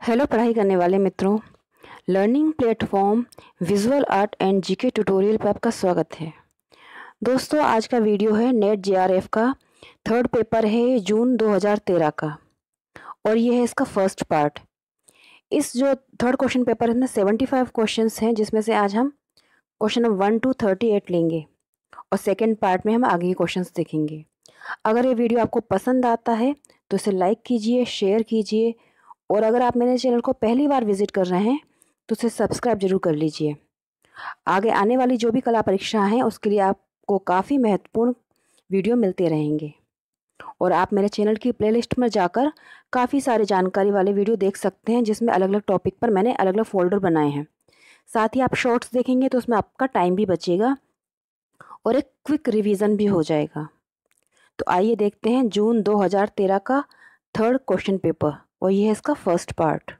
Hello पढ़ाई करने वाले मित्रों, learning platform visual art and GK tutorial पर आपका स्वागत है। दोस्तों, आज का वीडियो है नेट जेआरएफ का थर्ड पेपर है जून 2013 का और ये है इसका फर्स्ट पार्ट। इस जो थर्ड क्वेश्चन पेपर है इसमें 75 क्वेश्चंस हैं, जिसमें से आज हम क्वेश्चन नंबर 1 to 38 लेंगे और सेकेंड पार्ट में हम आगे के क्वेश्चंस देखेंगे। अगर ये वीडियो आपको पसंद आता है तो इसे लाइक कीजिए, शेयर कीजिए और अगर आप मेरे चैनल को पहली बार विजिट कर रहे हैं तो उसे सब्सक्राइब जरूर कर लीजिए। आगे आने वाली जो भी कला परीक्षा हैं उसके लिए आपको काफ़ी महत्वपूर्ण वीडियो मिलते रहेंगे और आप मेरे चैनल की प्लेलिस्ट में जाकर काफ़ी सारे जानकारी वाले वीडियो देख सकते हैं, जिसमें अलग अलग टॉपिक पर मैंने अलग अलग फोल्डर बनाए हैं। साथ ही आप शॉर्ट्स देखेंगे तो उसमें आपका टाइम भी बचेगा और एक क्विक रिवीजन भी हो जाएगा। तो आइए देखते हैं जून 2013 का थर्ड क्वेश्चन पेपर और ये है इसका फर्स्ट पार्ट।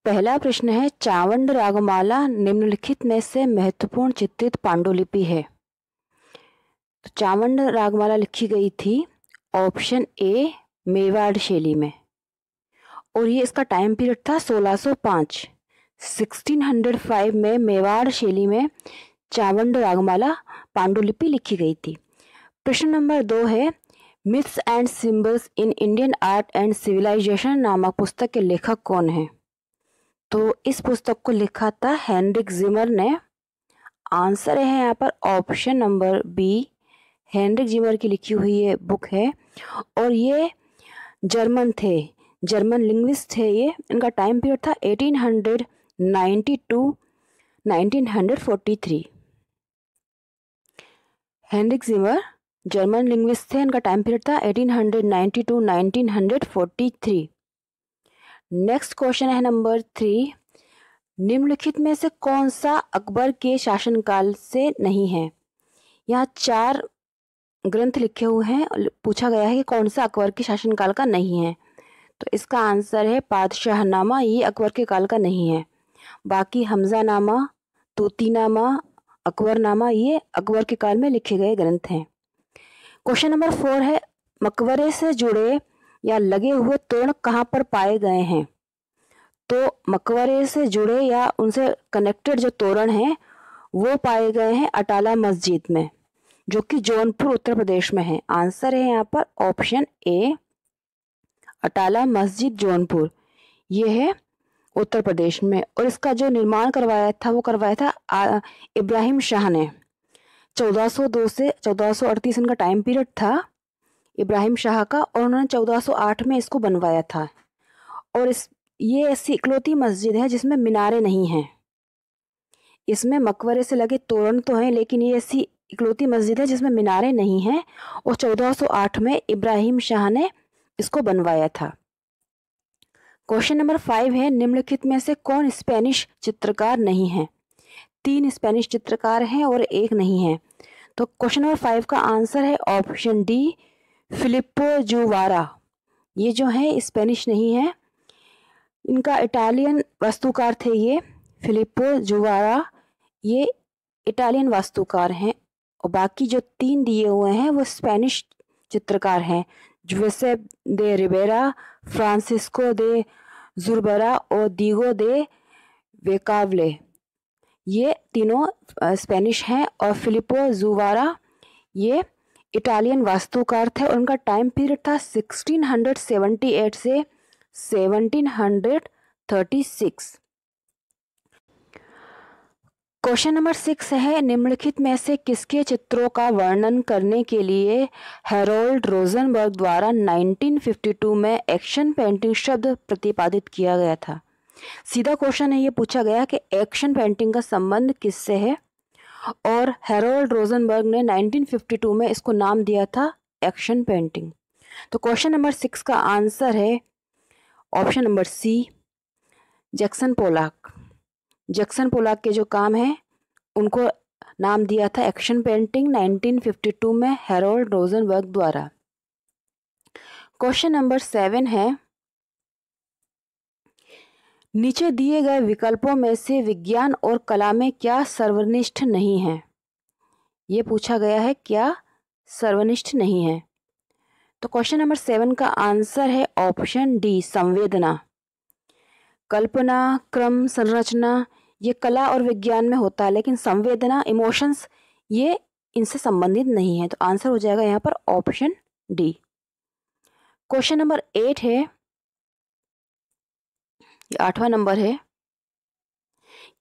पहला प्रश्न है, चावंड रागमाला निम्नलिखित में से महत्वपूर्ण चित्रित पांडुलिपि है। तो चावंड रागमाला लिखी गई थी ऑप्शन ए मेवाड़ शैली में और ये इसका टाइम पीरियड था 1605। 1605 में मेवाड़ शैली में चावंड रागमाला पांडुलिपि लिखी गई थी। प्रश्न नंबर 2 है, myths and symbols in Indian art and civilisation नामक पुस्तक के लेखक कौन है। तो इस पुस्तक को लिखा था हेनरिक जिमर ने। आंसर है यहाँ पर ऑप्शन नंबर बी, हेनरिक जिमर की लिखी हुई ये बुक है और ये जर्मन थे, जर्मन लिंग्विस्ट थे ये। इनका टाइम पीरियड था 1890 to 1943। Heinrich Zimmer German linguist थे, इनका टाइम पीरियड था 1890 टू 1943। नेक्स्ट क्वेश्चन है नंबर 3, निम्नलिखित में से कौन सा अकबर के शासनकाल से नहीं है। यहाँ 4 ग्रंथ लिखे हुए हैं, पूछा गया है कि कौन सा अकबर के शासनकाल का नहीं है। तो इसका आंसर है पादशाहनामा, ये अकबर के काल का नहीं है। बाकी हमजानामा, तूतीनामा, अकबरनामा ये अकबर के काल में लिखे गए ग्रंथ हैं। क्वेश्चन नंबर 4 है, मकबरे से जुड़े या लगे हुए तोरण कहाँ पर पाए गए हैं। तो मकबरे से जुड़े या उनसे कनेक्टेड जो तोरण हैं वो पाए गए हैं अटाला मस्जिद में, जो कि जौनपुर उत्तर प्रदेश में है। आंसर है यहाँ पर ऑप्शन ए, अटाला मस्जिद जौनपुर, ये है उत्तर प्रदेश में। और इसका जो निर्माण करवाया था वो करवाया था इब्राहिम शाह ने। 1402 से 1438 इनका टाइम पीरियड था इब्राहिम शाह का और उन्होंने 1408 में इसको बनवाया था। और ये ऐसी इकलौती मस्जिद है जिसमें मीनारे नहीं हैं। इसमें मकबरे से लगे तोरण तो हैं लेकिन ये ऐसी इकलौती मस्जिद है जिसमें मीनारे नहीं हैं और 1408 में इब्राहिम शाह ने इसको बनवाया था। क्वेश्चन नंबर 5 है, निम्नलिखित में से कौन स्पेनिश चित्रकार नहीं है। 3 स्पेनिश चित्रकार हैं और 1 नहीं है। तो क्वेश्चन नंबर 5 का आंसर है ऑप्शन डी, फिलिप्पो जुवारा। ये जो है स्पेनिश नहीं है, इनका इटालियन वास्तुकार थे ये फिलिप्पो जुवारा, ये इटालियन वास्तुकार हैं। और बाकी जो 3 दिए हुए हैं वो स्पेनिश चित्रकार हैं, जुसेप दे रिबेरा, फ्रांसिस्को दे जुरबरा और दीगो दे वेकावले, ये तीनों स्पेनिश हैं। और फिलिप्पो जुवारा ये इटालियन वास्तुकार थे और उनका टाइम पीरियड था 1678 से 1736। क्वेश्चन नंबर 6 है, निम्नलिखित में से किसके चित्रों का वर्णन करने के लिए हैरोल्ड रोजनबर्ग द्वारा 1952 में एक्शन पेंटिंग शब्द प्रतिपादित किया गया था। सीधा क्वेश्चन है, ये पूछा गया कि एक्शन पेंटिंग का संबंध किससे है और हैरोल्ड रोजनबर्ग ने 1952 में इसको नाम दिया था एक्शन पेंटिंग। तो क्वेश्चन नंबर 6 का आंसर है option number c, Jackson Pollock. Jackson Pollock के जो काम है उनको नाम दिया था एक्शन पेंटिंग 1952 में हैरोल्ड रोजनबर्ग द्वारा। क्वेश्चन नंबर 7 है, नीचे दिए गए विकल्पों में से विज्ञान और कला में क्या सर्वनिष्ठ नहीं है। ये पूछा गया है क्या सर्वनिष्ठ नहीं है। तो क्वेश्चन नंबर 7 का आंसर है ऑप्शन डी, संवेदना। कल्पना, क्रम, संरचना ये कला और विज्ञान में होता है, लेकिन संवेदना, इमोशंस ये इनसे संबंधित नहीं है। तो आंसर हो जाएगा यहाँ पर ऑप्शन डी। क्वेश्चन नंबर 8 है, ये 8वां नंबर है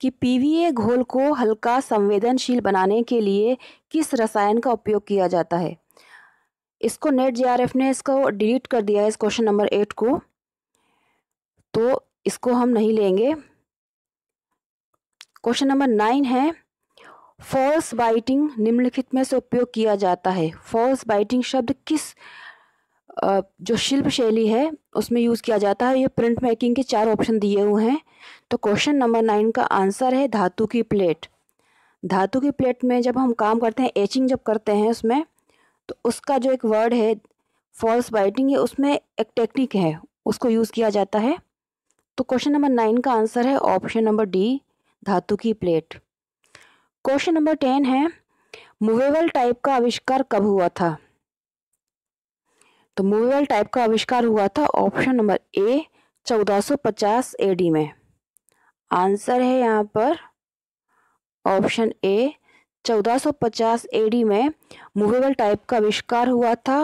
कि पीवीए घोल को हल्का संवेदनशील बनाने के लिए किस रसायन का उपयोग किया जाता है। इसको नेट जेआरएफ ने इसको डिलीट कर दिया है, इस क्वेश्चन नंबर 8 को, तो इसको हम नहीं लेंगे। क्वेश्चन नंबर 9 है, फॉल्स बाइटिंग निम्नलिखित में से उपयोग किया जाता है। फॉल्स बाइटिंग शब्द किस जो शिल्प शैली है उसमें यूज़ किया जाता है। ये प्रिंट मेकिंग के 4 ऑप्शन दिए हुए हैं। तो क्वेश्चन नंबर 9 का आंसर है धातु की प्लेट। धातु की प्लेट में जब हम काम करते हैं, एचिंग जब करते हैं उसमें, तो उसका जो एक वर्ड है फॉल्स बाइटिंग, ये उसमें एक टेक्निक है, उसको यूज़ किया जाता है। तो क्वेश्चन नंबर 9 का आंसर है ऑप्शन नंबर डी, धातु की प्लेट। क्वेश्चन नंबर 10 है, मूवेबल टाइप का आविष्कार कब हुआ था। तो मूवेबल टाइप का आविष्कार हुआ था ऑप्शन नंबर ए, 1450 एडी में। आंसर है यहाँ पर ऑप्शन ए, 1450 एडी में मूवेबल टाइप का आविष्कार हुआ था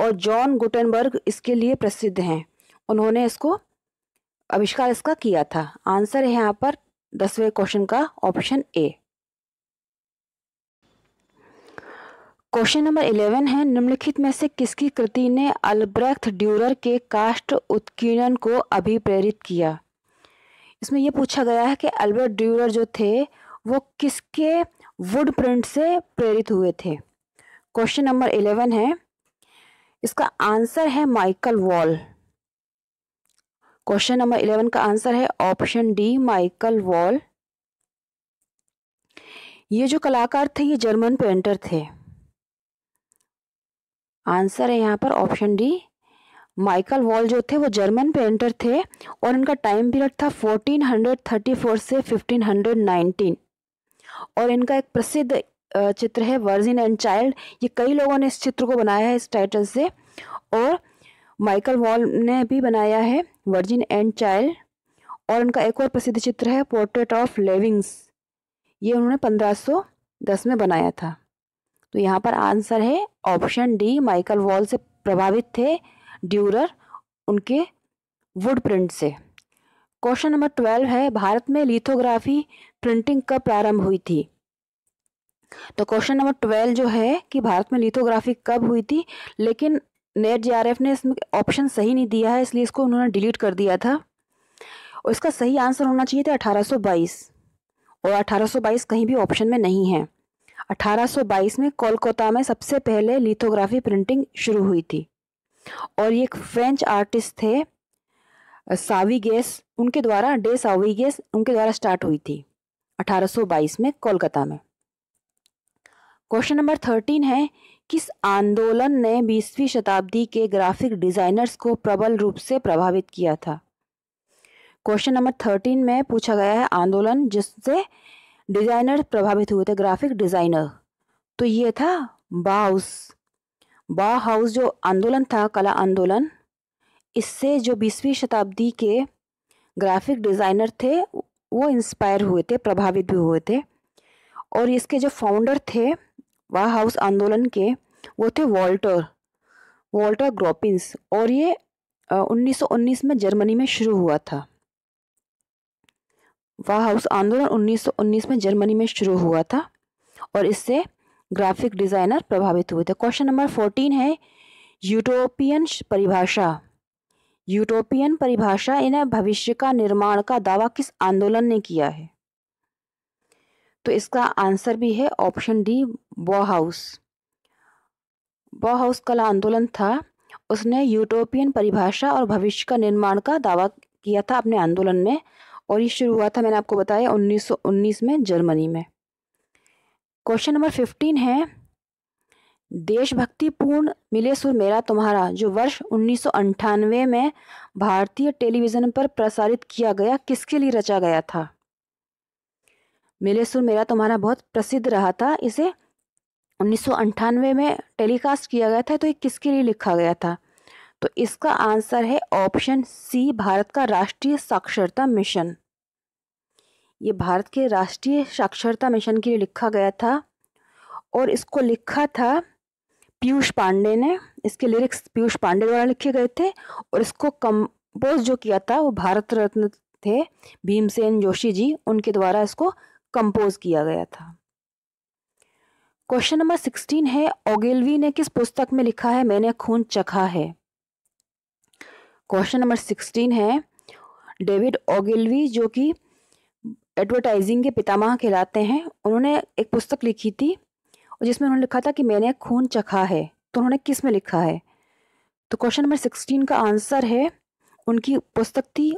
और जॉन गुटेनबर्ग इसके लिए प्रसिद्ध हैं। उन्होंने इसको आविष्कार इसका किया था। आंसर है यहाँ पर 10वें क्वेश्चन का ऑप्शन ए। क्वेश्चन नंबर 11 है, निम्नलिखित में से किसकी कृति ने अल्ब्रेख्त ड्यूरर के काष्ठ उत्कीर्णन को अभिप्रेरित किया। इसमें यह पूछा गया है कि अल्ब्रेख्त ड्यूरर जो थे वो किसके वुड प्रिंट से प्रेरित हुए थे। क्वेश्चन नंबर 11 है, इसका आंसर है माइकल वॉल। क्वेश्चन नंबर 11 का आंसर है ऑप्शन डी, माइकल वॉल। ये जो कलाकार थे ये जर्मन पेंटर थे। आंसर है यहाँ पर ऑप्शन डी, माइकल वॉल जो थे वो जर्मन पेंटर थे और इनका टाइम पीरियड था 1434 से 1519 और इनका एक प्रसिद्ध चित्र है वर्जिन एंड चाइल्ड। ये कई लोगों ने इस चित्र को बनाया है इस टाइटल से, और माइकल वॉल ने भी बनाया है वर्जिन एंड चाइल्ड। और इनका एक और प्रसिद्ध चित्र है पोर्ट्रेट ऑफ लेविंग्स, ये उन्होंने 1510 में बनाया था। तो यहाँ पर आंसर है ऑप्शन डी, माइकल वॉल से प्रभावित थे ड्यूरर उनके वुड प्रिंट से। क्वेश्चन नंबर 12 है, भारत में लिथोग्राफी प्रिंटिंग कब प्रारंभ हुई थी। तो क्वेश्चन नंबर 12 जो है कि भारत में लिथोग्राफी कब हुई थी, लेकिन नेट जेआरएफ ने इसमें ऑप्शन सही नहीं दिया है, इसलिए इसको उन्होंने डिलीट कर दिया था। और इसका सही आंसर होना चाहिए था 1822, और 1822 कहीं भी ऑप्शन में नहीं है। 1822 में कोलकाता में सबसे पहले लिथोग्राफी प्रिंटिंग शुरू हुई थी और ये एक फ्रेंच आर्टिस्ट थे सावीगेस, उनके द्वारा डे सावीगेस उनके द्वारा स्टार्ट हुई थी 1822 में कोलकाता में। क्वेश्चन नंबर 13 है, किस आंदोलन ने 20वीं शताब्दी के ग्राफिक डिजाइनर्स को प्रबल रूप से प्रभावित किया था। क्वेश्चन नंबर 13 में पूछा गया है आंदोलन जिससे डिजाइनर प्रभावित हुए थे, ग्राफिक डिजाइनर। तो ये था बाउहाउस जो आंदोलन था, कला आंदोलन, इससे जो 20वीं शताब्दी के ग्राफिक डिजाइनर थे वो इंस्पायर हुए थे, प्रभावित भी हुए थे। और इसके जो फाउंडर थे बाउहाउस आंदोलन के वो थे वॉल्टर ग्रोपिंस, और ये 1919 में जर्मनी में शुरू हुआ था। बाउहाउस आंदोलन 1919 में जर्मनी में शुरू हुआ था और इससे ग्राफिक डिजाइनर प्रभावित हुए थे। क्वेश्चन नंबर 14 है, यूटोपियन परिभाषा इन्हें भविष्य का निर्माण का दावा किस आंदोलन ने किया है। तो इसका आंसर भी है ऑप्शन डी, बाउहाउस कला आंदोलन था, उसने यूटोपियन परिभाषा और भविष्य का निर्माण का दावा किया था अपने आंदोलन में, और ये शुरू हुआ था मैंने आपको बताया 1919 में जर्मनी में। क्वेश्चन नंबर 15 है, देशभक्तिपूर्ण मिले सुर मेरा तुम्हारा जो वर्ष 1998 में भारतीय टेलीविजन पर प्रसारित किया गया किसके लिए रचा गया था। मिले सुर मेरा तुम्हारा बहुत प्रसिद्ध रहा था, इसे 1998 में टेलीकास्ट किया गया था। तो ये किसके लिए लिखा गया था? तो इसका आंसर है ऑप्शन सी, भारत का राष्ट्रीय साक्षरता मिशन। ये भारत के राष्ट्रीय साक्षरता मिशन के लिए लिखा गया था और इसको लिखा था पीयूष पांडे ने। इसके लिरिक्स पीयूष पांडे द्वारा लिखे गए थे और इसको कंपोज जो किया था वो भारत रत्न थे भीमसेन जोशी जी, उनके द्वारा इसको कंपोज किया गया था। क्वेश्चन नंबर 16 है, ओगिलवी ने किस पुस्तक में लिखा है मैंने खून चखा है? क्वेश्चन नंबर 16 है, डेविड ओगिलवी जो कि एडवर्टाइजिंग के पितामह कहलाते हैं, उन्होंने एक पुस्तक लिखी थी और जिसमें उन्होंने लिखा था कि मैंने खून चखा है। तो उन्होंने किस में लिखा है? तो क्वेश्चन नंबर 16 का आंसर है, उनकी पुस्तक थी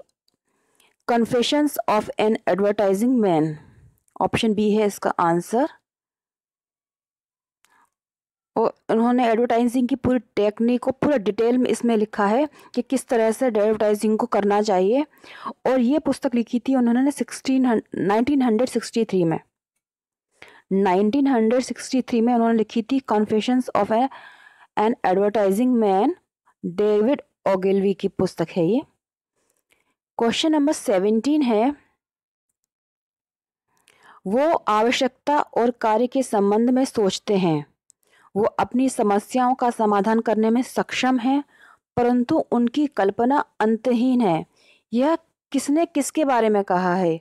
confessions of an advertising man. Option b है इसका आंसर। और उन्होंने एडवर्टाइजिंग की पूरी टेक्निक को पूरा डिटेल में इसमें लिखा है कि किस तरह से एडवर्टाइजिंग को करना चाहिए। और ये पुस्तक लिखी थी उन्होंने 1963 में। 1963 में उन्होंने लिखी थी confessions of an advertising man. David Ogilvy की पुस्तक है ये। क्वेश्चन नंबर 17 है, वो आवश्यकता और कार्य के संबंध में सोचते हैं। वो अपनी समस्याओं का समाधान करने में सक्षम हैं, परंतु उनकी कल्पना अंतहीन है। यह किसने किसके बारे में कहा है?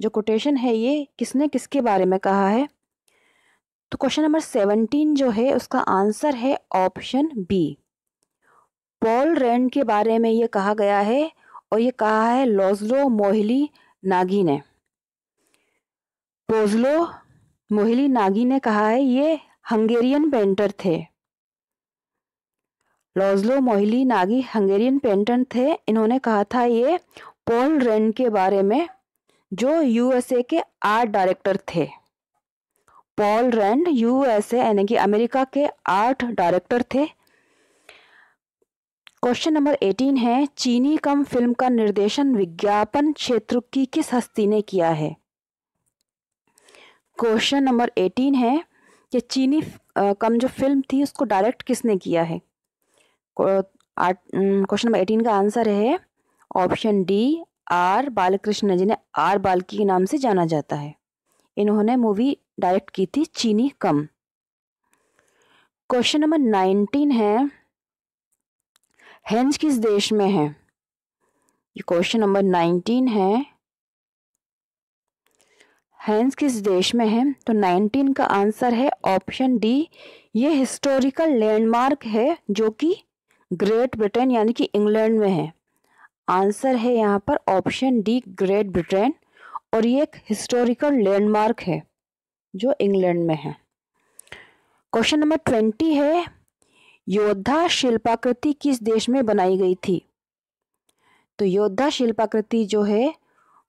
जो कोटेशन है ये किसने किसके बारे में कहा है? तो क्वेश्चन नंबर 17 जो है उसका आंसर है ऑप्शन बी, पॉल रैंड के बारे में ये कहा गया है और ये कहा है लाज़लो मोहिली नागी ने। लाज़लो मोहिली नागी ने कहा है, ये हंगेरियन पेंटर थे। लाज़लो मोहिली नागी हंगेरियन पेंटर थे। इन्होंने कहा था ये पॉल रैंड के बारे में जो यूएसए के आर्ट डायरेक्टर थे। पॉल रैंड यूएसए यानी कि अमेरिका के आर्ट डायरेक्टर थे। क्वेश्चन नंबर 18 है, चीनी कम फिल्म का निर्देशन विज्ञापन क्षेत्र की किस हस्ती ने किया है? क्वेश्चन नंबर 18 है कि चीनी कम जो फिल्म थी उसको डायरेक्ट किसने किया है? क्वेश्चन नंबर 18 का आंसर है ऑप्शन डी, आर बालकृष्ण, जिन्हें आर बाल्की के नाम से जाना जाता है। इन्होंने मूवी डायरेक्ट की थी चीनी कम। क्वेश्चन नंबर 19 है, हेंज किस देश में है? ये क्वेश्चन नंबर 19 है, हेंज किस देश में है? तो 19 का आंसर है ऑप्शन डी, ये हिस्टोरिकल लैंडमार्क है जो कि ग्रेट ब्रिटेन यानी कि इंग्लैंड में है। आंसर है यहाँ पर ऑप्शन डी, ग्रेट ब्रिटेन, और ये एक हिस्टोरिकल लैंडमार्क है जो इंग्लैंड में है। क्वेश्चन नंबर 20 है, योद्धा शिल्पाकृति किस देश में बनाई गई थी? तो योद्धा शिल्पाकृति जो है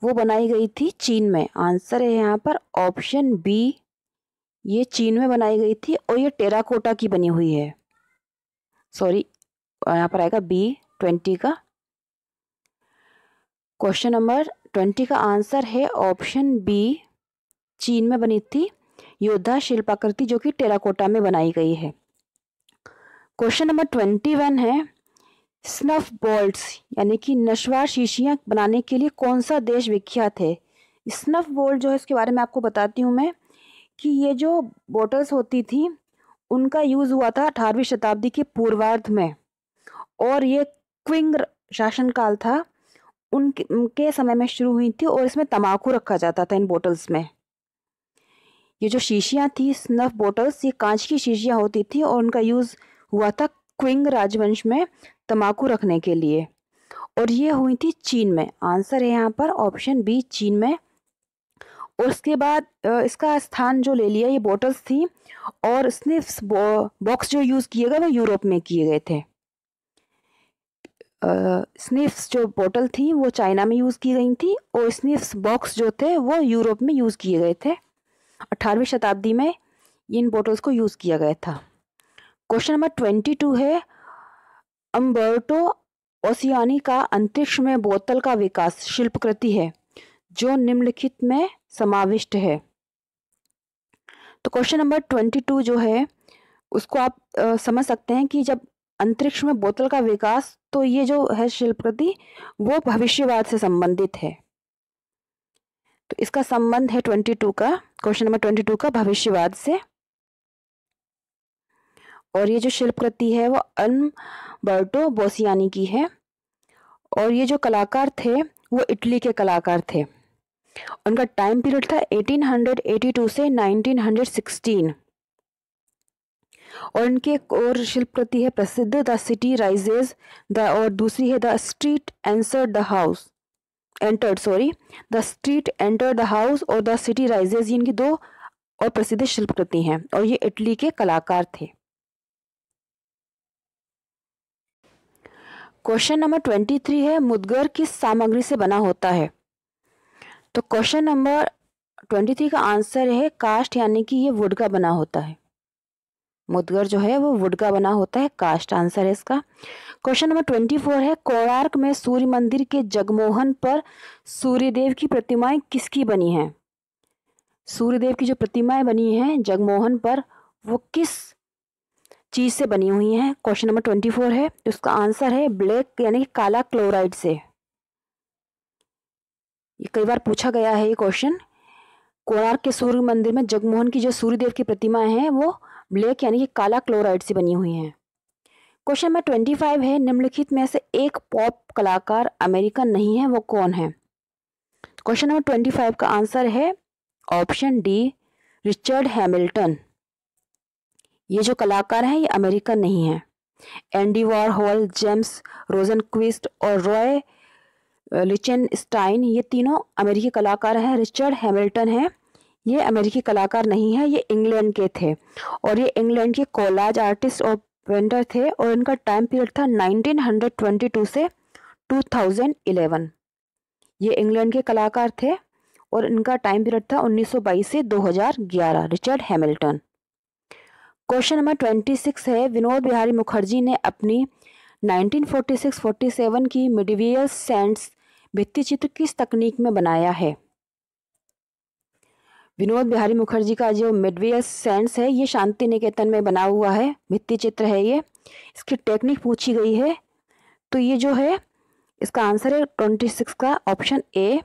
वो बनाई गई थी चीन में। आंसर है यहाँ पर ऑप्शन बी, ये चीन में बनाई गई थी और ये टेराकोटा की बनी हुई है। सॉरी, यहाँ पर आएगा बी 20 का। क्वेश्चन नंबर 20 का आंसर है ऑप्शन बी, चीन में बनी थी योद्धा शिल्पाकृति जो कि टेराकोटा में बनाई गई है। क्वेश्चन नंबर 21 है, स्नफ बोल्ट्स यानी कि नशवा शीशियाँ बनाने के लिए कौन सा देश विख्यात है? स्नफ बोल्ट जो है इसके बारे में आपको बताती हूँ मैं कि ये जो बोटल्स होती थी उनका यूज़ हुआ था 18वीं शताब्दी के पूर्वार्ध में, और ये क्विंग शासनकाल था उनके समय में शुरू हुई थी और इसमें तंबाकू रखा जाता था इन बोटल्स में। ये जो शीशियाँ थी स्नफ बोटल्स, ये कांच की शीशियाँ होती थी और उनका यूज़ हुआ था क्विंग राजवंश में तंबाकू रखने के लिए, और ये हुई थी चीन में। आंसर है यहाँ पर ऑप्शन बी, चीन में। और उसके बाद इसका स्थान जो ले लिया ये बोटल्स थी, और स्निफ्स बॉक्स जो यूज़ किए गए वो यूरोप में किए गए थे। स्निफ्स जो बोतल थी वो चाइना में यूज़ की गई थी और स्निफ्स बॉक्स जो थे वो यूरोप में यूज़ किए गए थे। 18वीं शताब्दी में इन बोतल्स को यूज़ किया गया था। क्वेश्चन नंबर 22 है, अम्बर्टो ओसियानी का अंतरिक्ष में बोतल का विकास शिल्पकृति है जो निम्नलिखित में समाविष्ट है। तो क्वेश्चन नंबर 22 जो है उसको आप समझ सकते हैं कि जब अंतरिक्ष में बोतल का विकास, तो ये जो है शिल्पकृति वो भविष्यवाद से संबंधित है। तो इसका संबंध है 22 का, क्वेश्चन नंबर 22 का भविष्यवाद से। और ये जो शिल्पकृति है वो अल्बर्टो बोसियानी की है। और ये जो कलाकार थे वो इटली के कलाकार थे। उनका टाइम पीरियड था 1882 से 1916। और इनकी एक और शिल्पकृति है प्रसिद्ध, द सिटी राइजेज, और दूसरी है the street entered the house, the street enter the house और द सिटी राइजेज। इनकी दो और प्रसिद्ध शिल्पकृति हैं और ये इटली के कलाकार थे। क्वेश्चन नंबर 23 है, मुद्गर किस सामग्री से बना होता है? तो क्वेश्चन नंबर 23 का आंसर है कास्ट, यानी कि ये वुड का बना होता है। मुद्गर जो है वो वुड का बना होता है, कास्ट आंसर है इसका। क्वेश्चन नंबर 24 है, कोणार्क में सूर्य मंदिर के जगमोहन पर सूर्यदेव की प्रतिमाएं किसकी बनी हैं? सूर्यदेव की जो प्रतिमाएं बनी हैं जगमोहन पर, वो किस चीज से बनी हुई हैं? क्वेश्चन नंबर 24 है, तो इसका आंसर है ब्लैक, यानी कि काला क्लोराइड से। ये कई बार पूछा गया है ये क्वेश्चन। कोणार्क के सूर्य मंदिर में जगमोहन की जो सूर्यदेव की प्रतिमाएं हैं वो ब्लैक, यानी कि काला क्लोराइड से बनी हुई हैं। क्वेश्चन नंबर 25 है, निम्नलिखित में से एक पॉप कलाकार अमेरिकन नहीं है, वो कौन है? क्वेश्चन नंबर 25 का आंसर है ऑप्शन डी, रिचर्ड हैमिल्टन। ये जो कलाकार हैं ये अमेरिकन नहीं है। एंडी वॉरहोल, जेम्स रोजनक्विस्ट और रॉय लिचेनस्टाइन, ये तीनों अमेरिकी कलाकार हैं। रिचर्ड हैमिल्टन है, ये अमेरिकी कलाकार नहीं है, ये इंग्लैंड के थे। और ये इंग्लैंड के कोलाज आर्टिस्ट और पेंटर थे। और इनका टाइम पीरियड था 1922 से 2011। ये इंग्लैंड के कलाकार थे और इनका टाइम पीरियड था 1922 से 2011, रिचर्ड हैमिल्टन। क्वेश्चन नंबर 26 है, विनोद बिहारी मुखर्जी ने अपनी 1946-47 की मिडवियल सैंड्स भित्ति चित्र किस तकनीक में बनाया है? विनोद बिहारी मुखर्जी का जो मिडवियल सैंड्स है ये शांति निकेतन में बना हुआ है, भित्ति चित्र है ये। इसकी टेक्निक पूछी गई है, तो ये जो है इसका आंसर है 26 का option A,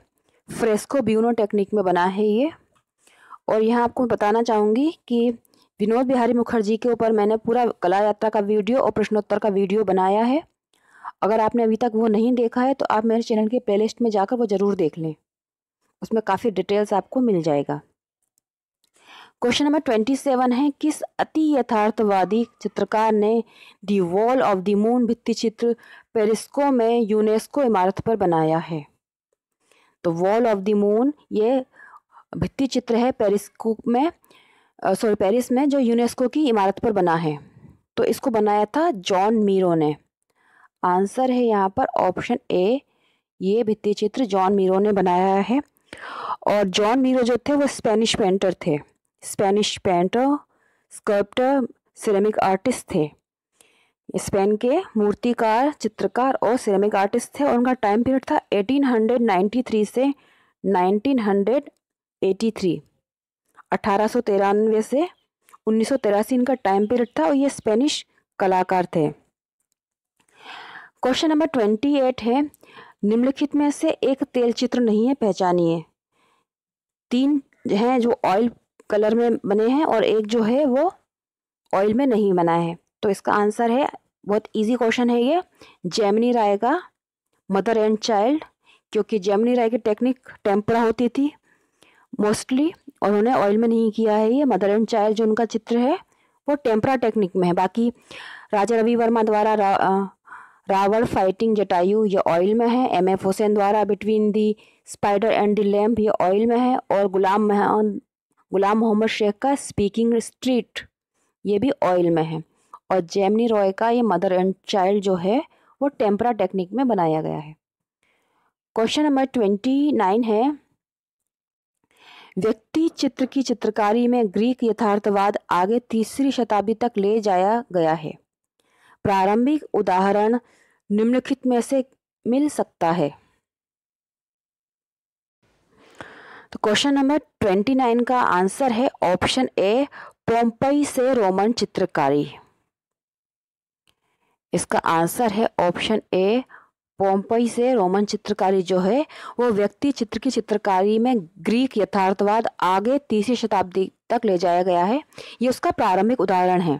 fresco buono technique में बना है ये। और यहाँ आपको बताना चाहूँगी कि विनोद बिहारी मुखर्जी के ऊपर मैंने पूरा कला यात्रा का वीडियो और प्रश्नोत्तर का वीडियो बनाया है। अगर आपने अभी तक वो नहीं देखा है तो आप मेरे चैनल के प्लेलिस्ट में जाकर वो ज़रूर देख लें, उसमें काफ़ी डिटेल्स आपको मिल जाएगा। क्वेश्चन नंबर 27 है, किस अति यथार्थवादी चित्रकार ने the wall of the moon भित्ति चित्र पेरिस्को में यूनेस्को इमारत पर बनाया है? तो वॉल ऑफ द मून ये भित्ति चित्र है पेरिस में जो यूनेस्को की इमारत पर बना है। तो इसको बनाया था जॉन मीरो ने। आंसर है यहाँ पर ऑप्शन ए, ये भित्ति चित्र जॉन मीरो ने बनाया है। और जॉन मीरो जो थे वो स्पेनिश पेंटर थे, Spanish painter, sculptor, ceramic artist थे। स्पेन के मूर्तिकार, चित्रकार और सिरेमिक आर्टिस्ट थे। और उनका टाइम पीरियड था 1893 से 1983, 1893 से 1983 इनका टाइम पीरियड था और ये स्पेनिश कलाकार थे। क्वेश्चन नंबर 28 है, निम्नलिखित में से एक तेल चित्र नहीं है, पहचानिए। 3 हैं जो ऑयल कलर में बने हैं और एक जो है वो ऑयल में नहीं बना है। तो इसका आंसर है, बहुत इजी क्वेश्चन है ये, जेमिनी राय का मदर एंड चाइल्ड। क्योंकि जेमिनी राय की टेक्निक टेम्परा होती थी मोस्टली, और उन्होंने ऑयल में नहीं किया है। ये मदर एंड चाइल्ड जो उनका चित्र है वो टेम्परा टेक्निक में है। बाकी राजा रवि वर्मा द्वारा रावण फाइटिंग जटायु ये ऑयल में है। M.F. हुसैन द्वारा between the spider and the lamp ये ऑयल में है। और गुलाम मोहम्मद शेख का स्पीकिंग स्ट्रीट ये भी ऑयल में है। और जेमिनी रॉय का ये मदर एंड चाइल्ड जो है वो टेम्परा टेक्निक में बनाया गया है। क्वेश्चन नंबर 29 है, व्यक्ति चित्र की चित्रकारी में ग्रीक यथार्थवाद आगे 3री शताब्दी तक ले जाया गया है। प्रारंभिक उदाहरण निम्नलिखित में से मिल सकता है? तो क्वेश्चन नंबर 29 का आंसर है ऑप्शन ए, पोम्पई से रोमन चित्रकारी। इसका आंसर है ऑप्शन ए, पोम्पई से रोमन चित्रकारी जो है वो व्यक्ति चित्र की चित्रकारी में ग्रीक यथार्थवाद आगे 3वीं शताब्दी तक ले जाया गया है। ये उसका प्रारंभिक उदाहरण है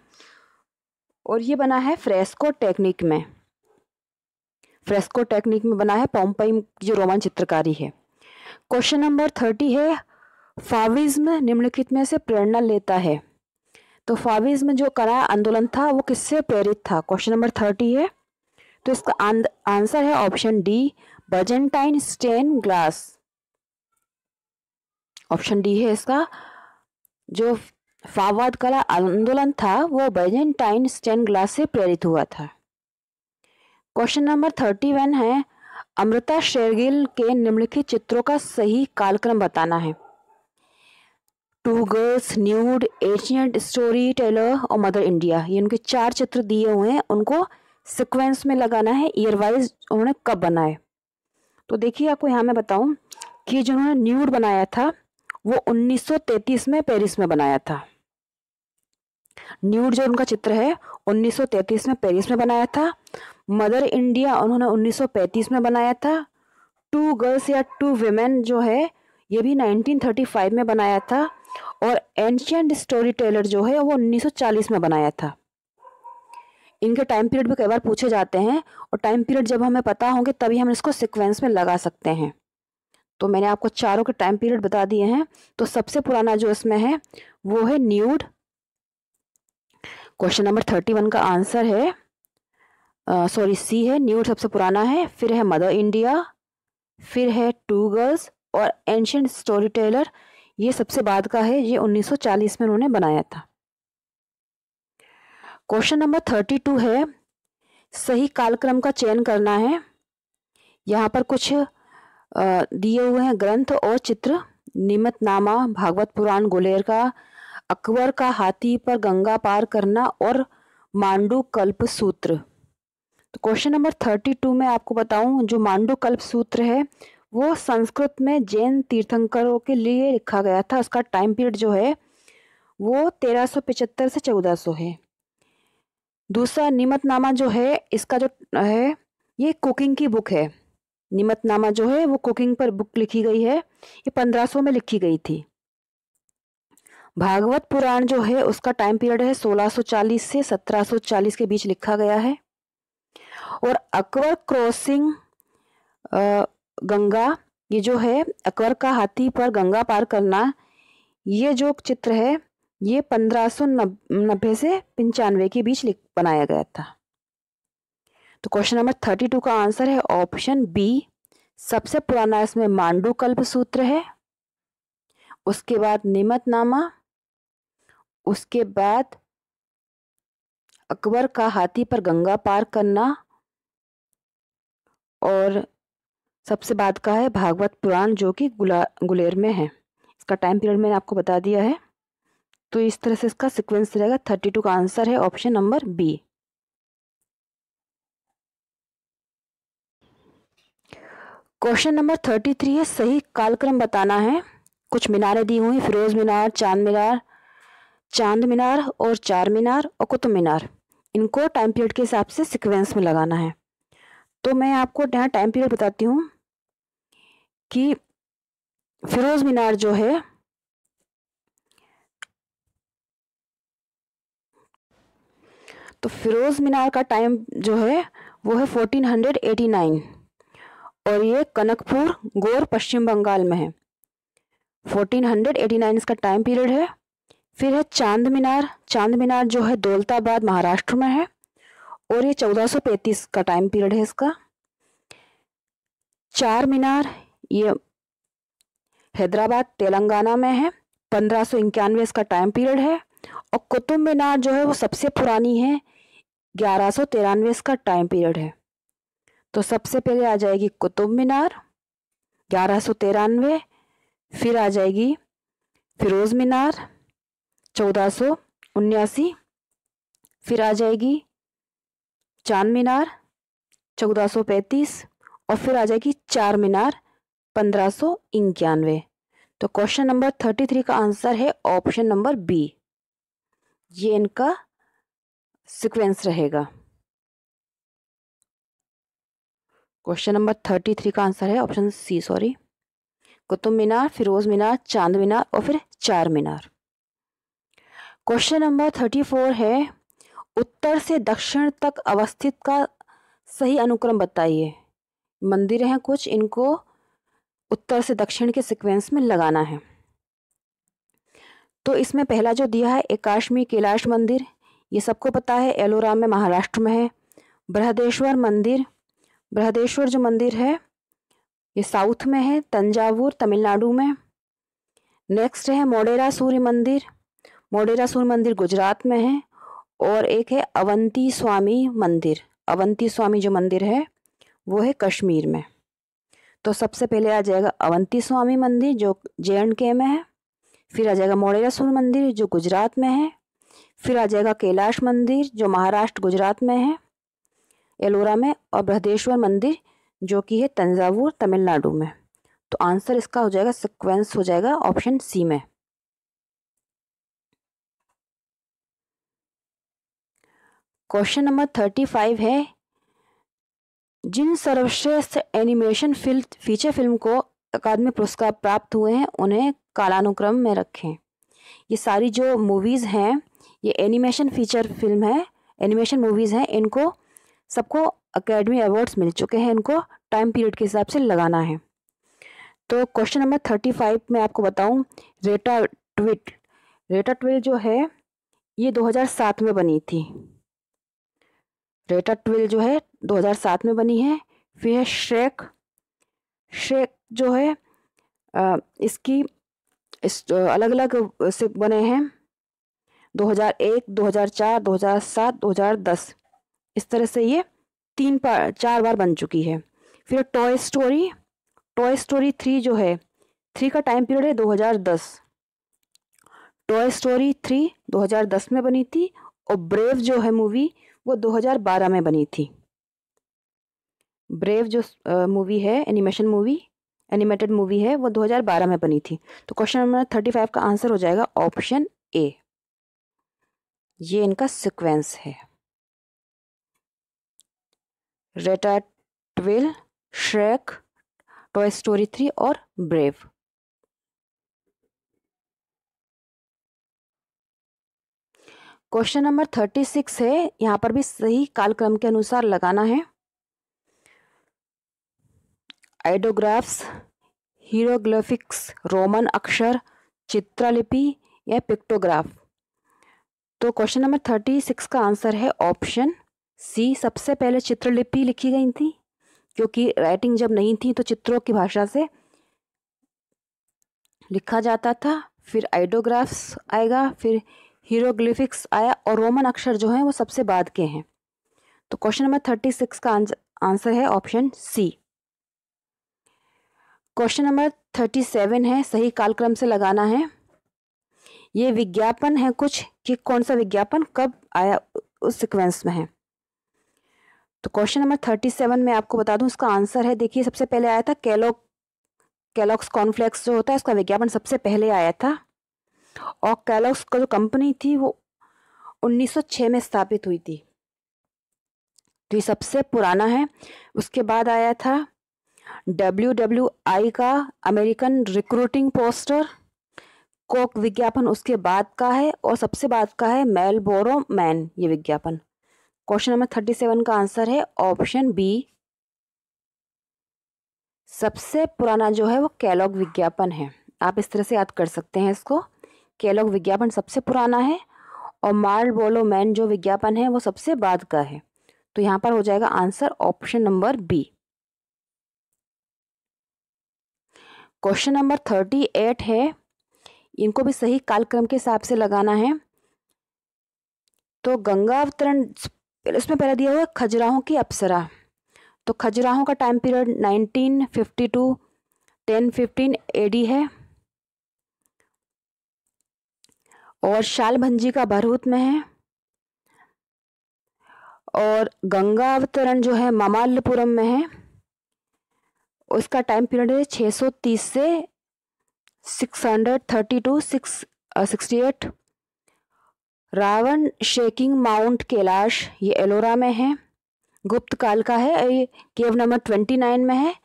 और ये बना है फ्रेस्को टेक्निक में। फ्रेस्को टेक्निक में बना है पोम्पई जो रोमन चित्रकारी है। क्वेश्चन नंबर 30 है, फाविज्म निम्नलिखित में से प्रेरणा लेता है। तो फाविज्म जो करा आंदोलन था वो किससे प्रेरित था? क्वेश्चन नंबर 30 है, तो इसका आंसर है ऑप्शन डी, बर्जेंटाइन स्टेन ग्लास। ऑप्शन डी है इसका। जो फाववाद कला आंदोलन था वो बर्जेंटाइन स्टेन ग्लास से प्रेरित हुआ था। क्वेश्चन नंबर 31 है, अमृता शेरगिल के निम्नलिखित चित्रों का सही कालक्रम बताना है। Two girls, nude, ancient story teller और मदर इंडिया, ये उनके 4 चित्र दिए हुए हैं, उनको सीक्वेंस में लगाना है, ईयर वाइज उन्होंने कब बनाए। तो देखिए आपको यहाँ मैं बताऊं कि जो उन्होंने न्यूड बनाया था वो 1933 में पेरिस में बनाया था। न्यूड जो उनका चित्र है 1933 में पेरिस में बनाया था। मदर इंडिया उन्होंने 1935 में बनाया था। टू गर्ल्स या टू विमेन जो है ये भी 1935 में बनाया था। और एंशिएंट स्टोरी टेलर जो है वो 1940 में बनाया था। इनके टाइम पीरियड भी कई बार पूछे जाते हैं और टाइम पीरियड जब हमें पता होंगे तभी हम इसको सीक्वेंस में लगा सकते हैं। तो मैंने आपको चारों के टाइम पीरियड बता दिए हैं। तो सबसे पुराना जो इसमें है वो है न्यूड। क्वेश्चन नंबर 31 का आंसर है सी है, न्यूड सबसे पुराना है। फिर है मदर इंडिया, फिर है टू गर्ल्स और एंशिएंट स्टोरी टेलर ये सबसे बाद का है, ये 1940 में उन्होंने बनाया था। क्वेश्चन नंबर 32 है, सही कालक्रम का चयन करना है। यहाँ पर कुछ दिए हुए हैं ग्रंथ और चित्र। निमतनामा, भागवत पुराण गुलेर का, अकबर का हाथी पर गंगा पार करना और मांडू कल्प सूत्र। तो क्वेश्चन नंबर 32 में आपको बताऊं जो मांडू कल्प सूत्र है वो संस्कृत में जैन तीर्थंकरों के लिए लिखा गया था। उसका टाइम पीरियड जो है वो 1375 से 1400 है। दूसरा निमतनामा जो है इसका जो है ये कुकिंग की बुक है। निमतनामा जो है वो कुकिंग पर बुक लिखी गई है, ये 1500 में लिखी गई थी। भागवत पुराण जो है उसका टाइम पीरियड है 1640 से 1740 के बीच लिखा गया है। और अकबर क्रॉसिंग गंगा, ये जो है अकबर का हाथी पर गंगा पार करना, ये जो चित्र है ये 1590 से 95 के बीच बनाया गया था। तो क्वेश्चन नंबर 32 का आंसर है ऑप्शन बी, सबसे पुराना इसमें मांडू कल्प सूत्र है, उसके बाद निमतनामा, उसके बाद अकबर का हाथी पर गंगा पार करना और सबसे बाद का है भागवत पुराण जो कि गुलेर में है। इसका टाइम पीरियड मैंने आपको बता दिया है। तो इस तरह से इसका सीक्वेंस रहेगा। 32 का आंसर है option number b. Question number 33 है, सही कालक्रम बताना है। कुछ मीनारें दी हुई, फिरोज मीनार, चांद मीनार और चार मीनार और कुतुब मीनार। इनको टाइम पीरियड के हिसाब से सीक्वेंस में लगाना है। तो मैं आपको यहाँ टाइम पीरियड बताती हूँ कि फिरोज मीनार जो है तो फिरोज मीनार का टाइम जो है वो है 1489 और ये कनकपुर गौर पश्चिम बंगाल में है। 1489 इसका टाइम पीरियड है। फिर है चांद मीनार जो है दौलताबाद महाराष्ट्र में है और ये 1435 का टाइम पीरियड है इसका। चार मीनार ये हैदराबाद तेलंगाना में है, 1591 इसका टाइम पीरियड है। और कुतुब मीनार जो है वो सबसे पुरानी है, 1193 इसका टाइम पीरियड है। तो सबसे पहले आ जाएगी कुतुब मीनार 1193, फिर आ जाएगी फिरोज मीनार 1479, फिर आ जाएगी चांद मीनार 1435 और फिर आ जाएगी चार मीनार 1591। तो क्वेश्चन नंबर 33 का आंसर है ऑप्शन नंबर बी, ये इनका सीक्वेंस रहेगा। क्वेश्चन नंबर 33 का आंसर है option C, sorry, Qutub Minar, Firoz मीनार, चांद मीनार और फिर चार मीनार। क्वेश्चन नंबर 34 है, उत्तर से दक्षिण तक अवस्थित का सही अनुक्रम बताइए। मंदिर हैं कुछ, इनको उत्तर से दक्षिण के सीक्वेंस में लगाना है। तो इसमें पहला जो दिया है एकाश्मी कैलाश मंदिर, ये सबको पता है, एलोरा में महाराष्ट्र में है। बृहदेश्वर मंदिर, बृहदेश्वर जो मंदिर है ये साउथ में है, तंजावुर तमिलनाडु में। नेक्स्ट है मोढेरा सूर्य मंदिर, मोढेरा सूर्य मंदिर गुजरात में है। और एक है अवंती स्वामी मंदिर, अवंती स्वामी जो मंदिर है वो है कश्मीर में। तो सबसे पहले आ जाएगा अवंती स्वामी मंदिर जो JNK में है, फिर आ जाएगा मोढेरा सूर्य मंदिर जो गुजरात में है, फिर आ जाएगा कैलाश मंदिर जो महाराष्ट्र गुजरात में है एलोरा में, और बृहदेश्वर मंदिर जो कि है तंजावुर तमिलनाडु में। तो आंसर इसका हो जाएगा, सीक्वेंस हो जाएगा ऑप्शन सी में। क्वेश्चन नंबर 35 है, जिन सर्वश्रेष्ठ एनिमेशन फीचर फिल्म को अकादमी पुरस्कार प्राप्त हुए हैं उन्हें कालानुक्रम में रखें। ये सारी जो मूवीज़ हैं ये एनिमेशन फीचर फिल्म है, एनिमेशन मूवीज़ हैं, इनको सबको अकेडमी अवार्ड्स मिल चुके हैं, इनको टाइम पीरियड के हिसाब से लगाना है। तो क्वेश्चन नंबर 35 में आपको बताऊं, रेटाट्विल जो है ये 2007 में बनी थी। रेटाट्विल जो है 2007 में बनी है। फिर है श्रेक, श्रेक जो है इसकी अलग अलग से बने हैं, 2001, 2004, 2007, 2010, इस तरह से ये 4 बार बन चुकी है। फिर टॉय स्टोरी 3 जो है, 3 का टाइम पीरियड है 2010। टॉय स्टोरी 3 2010 में बनी थी, और ब्रेव जो है मूवी वो 2012 में बनी थी। ब्रेव जो मूवी है, एनिमेटेड मूवी है, वो 2012 में बनी थी। तो क्वेश्चन नंबर 35 का आंसर हो जाएगा ऑप्शन ए, ये इनका सीक्वेंस है, रेटाट्विल, श्रेक, टॉय स्टोरी 3 और ब्रेव। क्वेश्चन नंबर 36 है, यहाँ पर भी सही कालक्रम के अनुसार लगाना है। आइडोग्राफ्स, हीरोग्लिफिक्स, रोमन अक्षर, चित्रलिपि या पिक्टोग्राफ। तो क्वेश्चन नंबर 36 का आंसर है ऑप्शन सी, सबसे पहले चित्रलिपि लिखी गई थी, क्योंकि राइटिंग जब नहीं थी तो चित्रों की भाषा से लिखा जाता था। फिर आइडोग्राफ्स आएगा, फिर हीरोग्लिफिक्स आया, और रोमन अक्षर जो हैं वो सबसे बाद के हैं। तो क्वेश्चन नंबर 36 का आंसर है ऑप्शन सी। क्वेश्चन नंबर 37 है, सही कालक्रम से लगाना है। ये विज्ञापन है कुछ, कि कौन सा विज्ञापन कब आया उस सीक्वेंस में है। तो क्वेश्चन नंबर 37 में आपको बता दूं इसका आंसर है, देखिए सबसे पहले आया था कैलॉग्स कॉर्नफ्लेक्स जो होता है, इसका विज्ञापन सबसे पहले आया था। और कैलॉग्स का जो कंपनी थी वो 1906 में स्थापित हुई थी, तो ये सबसे पुराना है। उसके बाद आया था WWI का अमेरिकन रिक्रूटिंग पोस्टर, कोक विज्ञापन उसके बाद का है, और सबसे बाद का है मेलबोरो मैन ये विज्ञापन। क्वेश्चन नंबर 37 का आंसर है ऑप्शन बी, सबसे पुराना जो है वो कैलॉग विज्ञापन है। आप इस तरह से याद कर सकते हैं इसको, कैलॉग विज्ञापन सबसे पुराना है और मार्लबोरो मैन जो विज्ञापन है वो सबसे बाद का है। तो यहाँ पर हो जाएगा answer option number b. Question number 38 है, इनको भी सही कालक्रम के हिसाब से लगाना है। तो गंगा अवतरण, इसमें पहले दिया हुआ है खजुराहो की अप्सरा। तो खजुराहो का टाइम पीरियड 1952 1015 AD है, और शालभंजी का भरहूत में है। और गंगा अवतरण जो है ममल्लपुरम में है, उसका टाइम पीरियड है 630 से 632 668। रावण शेकिंग माउंट कैलाश, ये एलोरा में है, गुप्त काल का है, ये केव नंबर 29 में है,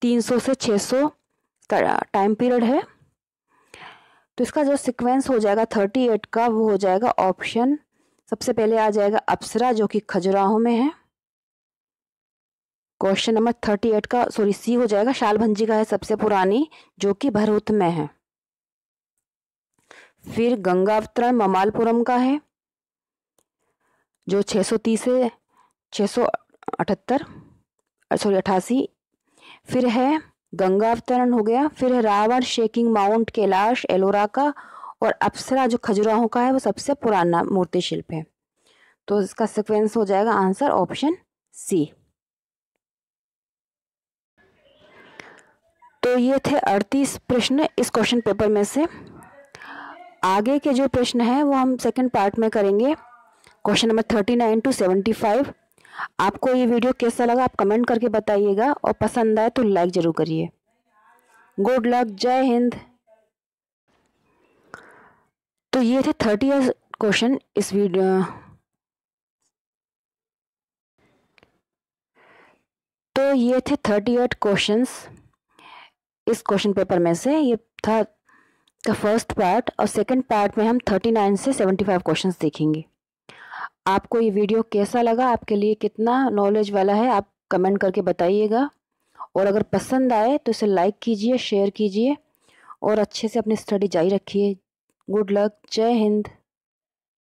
300 से 600 टाइम पीरियड है। तो इसका जो सीक्वेंस हो जाएगा 38 का, वो हो जाएगा ऑप्शन, सबसे पहले आ जाएगा अप्सरा जो कि खजुराहो में है। क्वेश्चन नंबर 38 का सी हो जाएगा, शालभंजी का है सबसे पुरानी जो कि भरूच में है। फिर गंगावतरण ममालपुरम का है जो 630 से 688। फिर है गंगावतरण हो गया। फिर है रावण शेकिंग माउंट कैलाश एलोरा का, और अप्सरा जो खजुराहो का है वो सबसे पुराना मूर्ति शिल्प है। तो इसका सीक्वेंस हो जाएगा आंसर ऑप्शन सी। तो ये थे 38 प्रश्न इस क्वेश्चन पेपर में से। आगे के जो प्रश्न है वो हम सेकंड पार्ट में करेंगे, क्वेश्चन नंबर 39 to 75। आपको ये वीडियो कैसा लगा आप कमेंट करके बताइएगा, और पसंद आए तो लाइक जरूर करिए। गुड लक, जय हिंद। तो ये थे 30 क्वेश्चन इस वीडियो। तो ये थे 38 क्वेश्चंस इस क्वेश्चन पेपर में से। ये था का फर्स्ट पार्ट, और सेकंड पार्ट में हम 39 से 75 क्वेश्चंस देखेंगे। आपको ये वीडियो कैसा लगा, आपके लिए कितना नॉलेज वाला है, आप कमेंट करके बताइएगा। और अगर पसंद आए तो इसे लाइक कीजिए, शेयर कीजिए, और अच्छे से अपनी स्टडी जारी रखिए। गुड लक, जय हिंद।